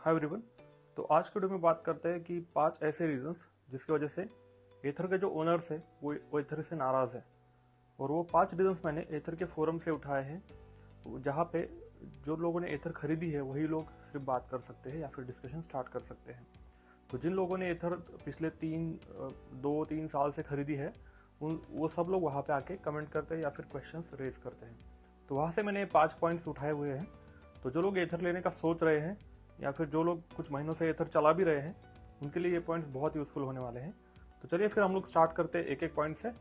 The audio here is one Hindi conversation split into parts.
Hi everyone. तो आज के वीडियो में बात करते हैं कि 5 ऐसे रीजंस जिसकी वजह से एथर के जो ओनर्स है वो एथर से नाराज़ है। और वो 5 रीजंस मैंने एथर के फोरम से उठाए हैं, जहाँ पे जो लोगों ने एथर खरीदी है वही लोग सिर्फ बात कर सकते हैं या फिर डिस्कशन स्टार्ट कर सकते हैं। तो जिन लोगों ने एथर पिछले 2-3 साल से खरीदी है वो सब लोग वहाँ पे आके कमेंट करते हैं या फिर क्वेश्चंस रेज करते हैं। तो वहाँ से मैंने 5 पॉइंट्स उठाए हुए हैं। तो जो लोग एथर लेने का सोच रहे हैं या फिर जो लोग कुछ महीनों से एथर चला भी रहे हैं उनके लिए ये पॉइंट्स बहुत यूजफुल होने वाले हैं। तो चलिए फिर हम लोग स्टार्ट करते हैं एक एक पॉइंट से।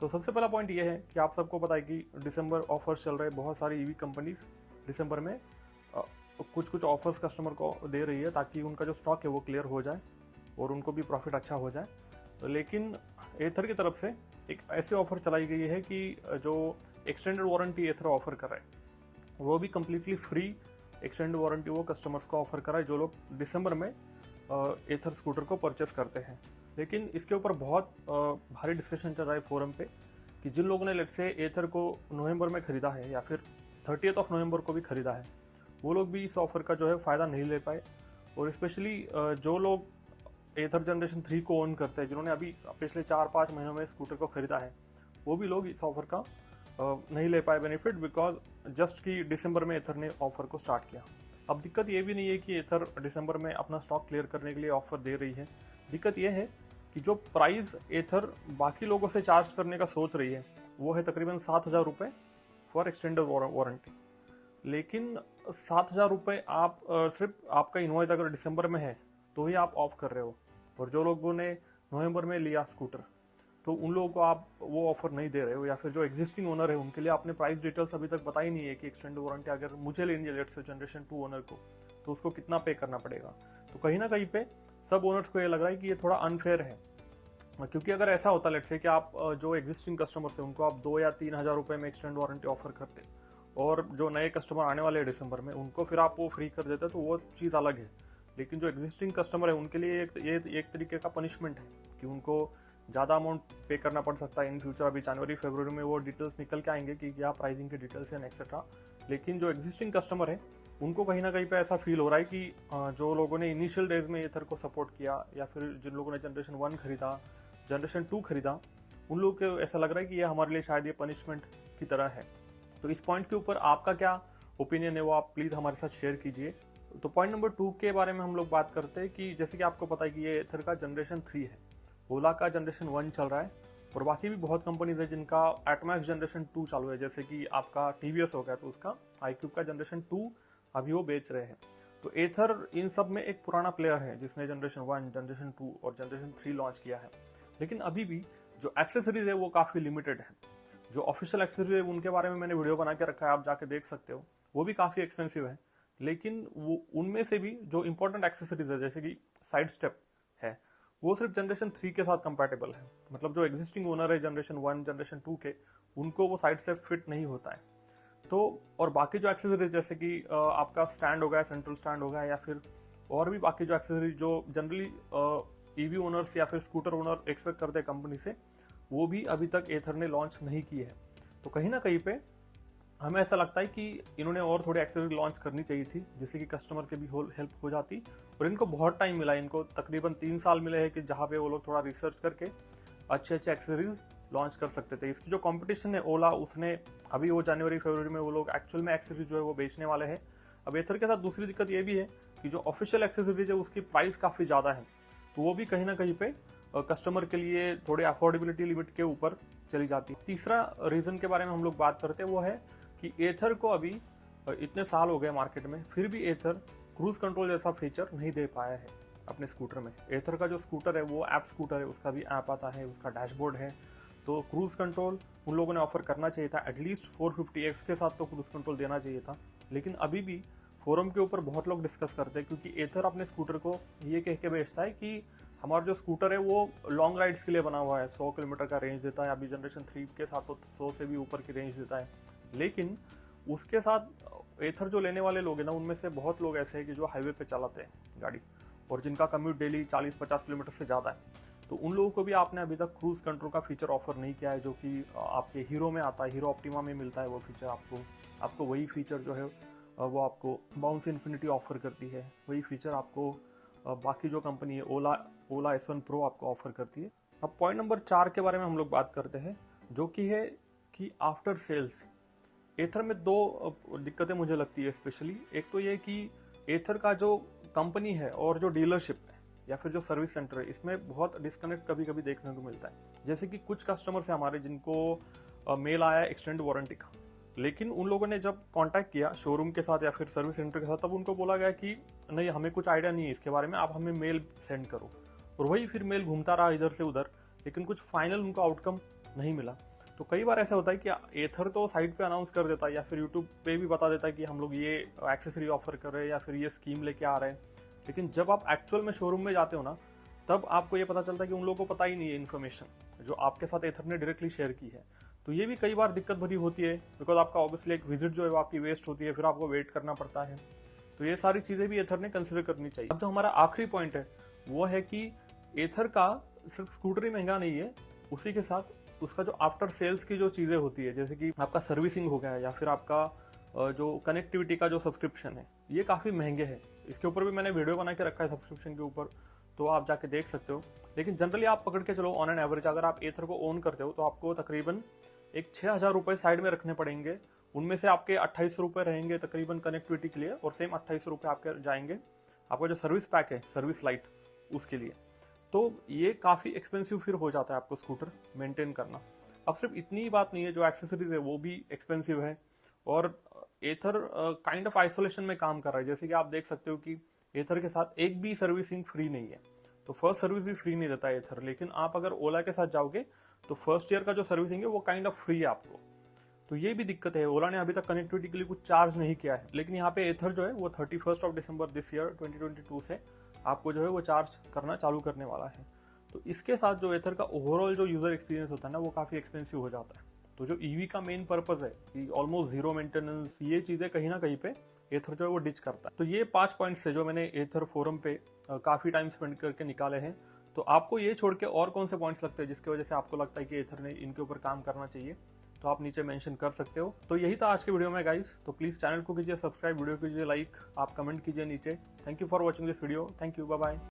तो सबसे पहला पॉइंट ये है कि आप सबको पता है कि दिसंबर ऑफर्स चल रहे हैं। बहुत सारी ईवी कंपनीज दिसंबर में कुछ ऑफर्स कस्टमर को दे रही है ताकि उनका जो स्टॉक है वो क्लियर हो जाए और उनको भी प्रॉफिट अच्छा हो जाए। तो लेकिन एथर की तरफ से एक ऐसी ऑफर चलाई गई है कि जो एक्सटेंडेड वारंटी एथर ऑफर कर रहा है वो भी कम्प्लीटली फ्री एक्सटेंडेड वारंटी वो कस्टमर्स को ऑफर करा है जो लोग दिसंबर में एथर स्कूटर को परचेस करते हैं। लेकिन इसके ऊपर बहुत भारी डिस्कशन चल रहा है फोरम पे कि जिन लोगों ने लेट से एथर को नवंबर में खरीदा है या फिर 30 नवंबर को भी खरीदा है वो लोग भी इस ऑफर का जो है फ़ायदा नहीं ले पाए। और स्पेशली जो लोग एथर जनरेशन 3 को ओन करते हैं, जिन्होंने अभी पिछले 4-5 महीनों में स्कूटर को खरीदा है, वो भी लोग इस ऑफर का नहीं ले पाए बेनिफिट, बिकॉज जस्ट कि दिसंबर में एथर ने ऑफर को स्टार्ट किया। अब दिक्कत ये भी नहीं है कि एथर दिसंबर में अपना स्टॉक क्लियर करने के लिए ऑफर दे रही है। दिक्कत ये है कि जो प्राइस एथर बाकी लोगों से चार्ज करने का सोच रही है वो है तकरीबन 7,000 रुपये फॉर एक्सटेंडेड वारंटी। लेकिन 7,000 रुपये आप सिर्फ आपका इन्वॉइस अगर दिसंबर में है तो ही आप ऑफ कर रहे हो। और जो लोगों ने नवंबर में लिया स्कूटर तो उन लोगों को आप वो ऑफर नहीं दे रहे हो, या फिर जो एग्जिस्टिंग ओनर है उनके लिए आपने प्राइस डिटेल्स अभी तक बताई नहीं है कि एक्सटेंडेड वारंटी अगर मुझे लेनी है लेट से जनरेशन 2 ओनर को तो उसको कितना पे करना पड़ेगा। तो कहीं ना कहीं पे सब ओनर्स को ये लग रहा है कि ये थोड़ा अनफेयर है, क्योंकि अगर ऐसा होता लेट से कि आप जो एग्जिस्टिंग कस्टमर्स है उनको आप 2 या 3 हज़ार रुपये में एक्सटेंड वारंटी ऑफर करते और जो नए कस्टमर आने वाले हैं दिसंबर में उनको फिर आप वो फ्री कर देते तो वो चीज़ अलग है। लेकिन जो एग्जिस्टिंग कस्टमर है उनके लिए ये एक तरीके का पनिशमेंट है कि उनको ज़्यादा अमाउंट पे करना पड़ सकता है इन फ्यूचर। अभी जनवरी फरवरी में वो डिटेल्स निकल के आएंगे कि क्या प्राइसिंग के डिटेल्स हैं एक्सेट्रा। लेकिन जो एग्जिस्टिंग कस्टमर है उनको कहीं ना कहीं पे ऐसा फील हो रहा है कि जो लोगों ने इनिशियल डेज में एथर को सपोर्ट किया या फिर जिन लोगों ने जनरेशन 1 खरीदा, जनरेशन 2 खरीदा, उन लोगों को ऐसा लग रहा है कि ये हमारे लिए शायद ये पनिशमेंट की तरह है। तो इस पॉइंट के ऊपर आपका क्या ओपिनियन है वो आप प्लीज़ हमारे साथ शेयर कीजिए। तो पॉइंट नंबर 2 के बारे में हम लोग बात करते हैं कि जैसे कि आपको पता है कि ये एथर का जनरेशन 3 है, ओला का जनरेशन 1 चल रहा है और बाकी भी बहुत कंपनीज है जिनका एटमैक्स जनरेशन 2 चालू है। जैसे कि आपका टीवीएस हो गया तो उसका iQube का जनरेशन 2 अभी वो बेच रहे हैं। तो एथर इन सब में एक पुराना प्लेयर है जिसने जनरेशन 1, जनरेशन 2 और जनरेशन 3 लॉन्च किया है। लेकिन अभी भी जो एक्सेसरीज है वो काफ़ी लिमिटेड है। जो ऑफिशियल एक्सेसरीज है उनके बारे में मैंने वीडियो बना के रखा है, आप जाके देख सकते हो, वो भी काफ़ी एक्सपेंसिव है। लेकिन वो उनमें से भी जो इंपॉर्टेंट एक्सेसरीज है जैसे कि साइड स्टेप है वो सिर्फ जनरेशन 3 के साथ कंपैटिबल है। मतलब जो एग्जिस्टिंग ओनर है जनरेशन 1, जनरेशन 2 के, उनको वो साइड स्टेप फिट नहीं होता है। तो और बाकी जो एक्सेसरीज जैसे कि आपका स्टैंड हो गया, सेंट्रल स्टैंड हो गया, या फिर और भी बाकी जो एक्सेसरीज जो जनरली ईवी ओनर्स या फिर स्कूटर ओनर एक्सपेक्ट करते हैं कंपनी से, वो भी अभी तक एथर ने लॉन्च नहीं की है। तो कहीं ना कहीं पे हमें ऐसा लगता है कि इन्होंने और थोड़ी एक्सेसरी लॉन्च करनी चाहिए थी जिससे कि कस्टमर के भी हेल्प हो जाती। और इनको बहुत टाइम मिला, इनको तकरीबन 3 साल मिले हैं कि जहाँ पे वो लोग थोड़ा रिसर्च करके अच्छे एक्सेसरीज लॉन्च कर सकते थे। इसकी जो कंपटीशन है ओला, उसने अभी वो जनवरी फरवरी में वो लोग एक्चुअल में एक्सेसरीज जो है वो बेचने वाले हैं। अब एथर के साथ दूसरी दिक्कत ये भी है कि जो ऑफिशियल एक्सेसरीज है उसकी प्राइस काफ़ी ज़्यादा है, तो वो भी कहीं ना कहीं पे कस्टमर के लिए थोड़े अफोर्डेबिलिटी लिमिट के ऊपर चली जाती है। तीसरा रीज़न के बारे में हम लोग बात करते हैं वो है कि एथर को अभी इतने साल हो गए मार्केट में, फिर भी एथर क्रूज कंट्रोल जैसा फीचर नहीं दे पाया है अपने स्कूटर में। एथर का जो स्कूटर है वो ऐप स्कूटर है, उसका भी ऐप आता है, उसका डैशबोर्ड है। तो क्रूज कंट्रोल उन लोगों ने ऑफर करना चाहिए था, एटलीस्ट 450X के साथ तो क्रूज कंट्रोल देना चाहिए था। लेकिन अभी भी फोरम के ऊपर बहुत लोग डिस्कस करते हैं क्योंकि एथर अपने स्कूटर को ये कह के बेचता है कि हमारा जो स्कूटर है वो लॉन्ग राइड्स के लिए बना हुआ है, 100 किलोमीटर का रेंज देता है। अभी जनरेशन 3 के साथ तो 100 से भी ऊपर की रेंज देता है। लेकिन उसके साथ एथर जो लेने वाले लोग हैं ना, उनमें से बहुत लोग ऐसे हैं कि जो हाईवे पे चलाते हैं गाड़ी और जिनका कम्यूट डेली 40-50 किलोमीटर से ज़्यादा है। तो उन लोगों को भी आपने अभी तक क्रूज कंट्रोल का फीचर ऑफर नहीं किया है, जो कि आपके हीरो में आता है, हीरो ऑप्टिमा में मिलता है वो फीचर। आपको वही फीचर जो है वो आपको बाउंस इन्फिनिटी ऑफर करती है। वही फीचर आपको बाकी जो कंपनी है ओला S1 Pro आपको ऑफर करती है। अब पॉइंट नंबर 4 के बारे में हम लोग बात करते हैं, जो कि है कि आफ्टर सेल्स एथर में दो दिक्कतें मुझे लगती है स्पेशली। एक तो ये कि एथर का जो कंपनी है और जो डीलरशिप है या फिर जो सर्विस सेंटर है, इसमें बहुत डिस्कनेक्ट कभी कभी देखने को मिलता है। जैसे कि कुछ कस्टमर्स हैं हमारे जिनको मेल आया एक्सटेंड वारंटी का, लेकिन उन लोगों ने जब कांटेक्ट किया शोरूम के साथ या फिर सर्विस सेंटर के साथ, तब उनको बोला गया कि नहीं, हमें कुछ आइडिया नहीं है इसके बारे में, आप हमें मेल सेंड करो। और वही फिर मेल घूमता रहा इधर से उधर, लेकिन कुछ फाइनल उनको आउटकम नहीं मिला। तो कई बार ऐसा होता है कि एथर तो साइट पे अनाउंस कर देता है या फिर यूट्यूब पे भी बता देता है कि हम लोग ये एक्सेसरी ऑफर कर रहे हैं या फिर ये स्कीम लेके आ रहे हैं, लेकिन जब आप एक्चुअल में शोरूम में जाते हो ना, तब आपको ये पता चलता है कि उन लोगों को पता ही नहीं है इन्फॉर्मेशन जो आपके साथ एथर ने डायरेक्टली शेयर की है। तो ये भी कई बार दिक्कत भरी होती है, बिकॉज आपका ऑब्वियसली एक विजिट जो है वो आपकी वेस्ट होती है, फिर आपको वेट करना पड़ता है। तो ये सारी चीज़ें भी एथर ने कंसिडर करनी चाहिए। अब जो हमारा आखिरी पॉइंट है वो है कि एथर का सिर्फ स्कूटर ही महंगा नहीं है, उसी के साथ उसका जो आफ्टर सेल्स की जो चीज़ें होती है, जैसे कि आपका सर्विसिंग हो गया या फिर आपका जो कनेक्टिविटी का जो सब्सक्रिप्शन है, ये काफ़ी महंगे हैं। इसके ऊपर भी मैंने वीडियो बना के रखा है सब्सक्रिप्शन के ऊपर, तो आप जाके देख सकते हो। लेकिन जनरली आप पकड़ के चलो, ऑन एन एवरेज अगर आप एथर को ओन करते हो तो आपको तकरीबन एक 6,000 रुपये साइड में रखने पड़ेंगे। उनमें से आपके 28 रुपये रहेंगे तकरीबन कनेक्टिविटी के लिए, और सेम 28 रुपये आपके जाएंगे आपका जो सर्विस पैक है, सर्विस लाइट, उसके लिए। तो ये काफ़ी एक्सपेंसिव फिर हो जाता है आपको स्कूटर मेंटेन करना। अब सिर्फ इतनी ही बात नहीं है, जो एक्सेसरीज है वो भी एक्सपेंसिव है। और एथर काइंड ऑफ आइसोलेशन में काम कर रहा है। जैसे कि आप देख सकते हो कि एथर के साथ एक भी सर्विसिंग फ्री नहीं है, तो फर्स्ट सर्विस भी फ्री नहीं देता है एथर। लेकिन आप अगर ओला के साथ जाओगे तो फर्स्ट ईयर का जो सर्विसिंग है वो काइंड ऑफ फ्री है आपको। तो ये भी दिक्कत है, ओला ने अभी तक कनेक्टिविटी के लिए कुछ चार्ज नहीं किया है, लेकिन यहाँ पे एथर जो है वो 31 दिसंबर दिस ईयर 2022 से आपको जो है वो चार्ज करना चालू करने वाला है। तो इसके साथ जो एथर का ओवरऑल जो यूजर एक्सपीरियंस होता है ना, वो काफ़ी एक्सपेंसिव हो जाता है। तो जो ईवी का मेन पर्पज है कि ऑलमोस्ट जीरो मेंटेनेंस, ये चीज़ें कहीं ना कहीं पे एथर जो है वो डिच करता है। तो ये 5 पॉइंट्स है जो मैंने एथर फोरम पे काफ़ी टाइम स्पेंड करके निकाले हैं। तो आपको ये छोड़ के और कौन से पॉइंट्स लगते हैं जिसकी वजह से आपको लगता है कि एथर ने इनके ऊपर काम करना चाहिए, तो आप नीचे मेंशन कर सकते हो। तो यही था आज के वीडियो में गाइस। तो प्लीज़ चैनल को कीजिए सब्सक्राइब, वीडियो कीजिए लाइक, आप कमेंट कीजिए नीचे। Thank you for watching this video. Thank you, bye bye.